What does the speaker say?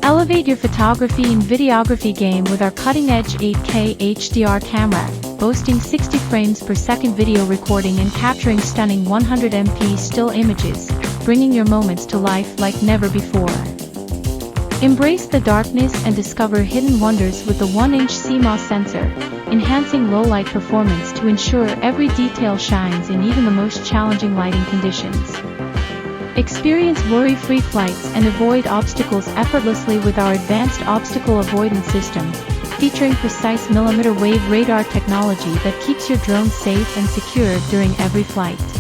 Elevate your photography and videography game with our cutting-edge 8K HDR camera, boasting 60 frames per second video recording and capturing stunning 100MP still images, bringing your moments to life like never before. Embrace the darkness and discover hidden wonders with the 1-inch CMOS sensor, enhancing low-light performance to ensure every detail shines in even the most challenging lighting conditions. Experience worry-free flights and avoid obstacles effortlessly with our advanced obstacle avoidance system, featuring precise millimeter wave radar technology that keeps your drone safe and secure during every flight.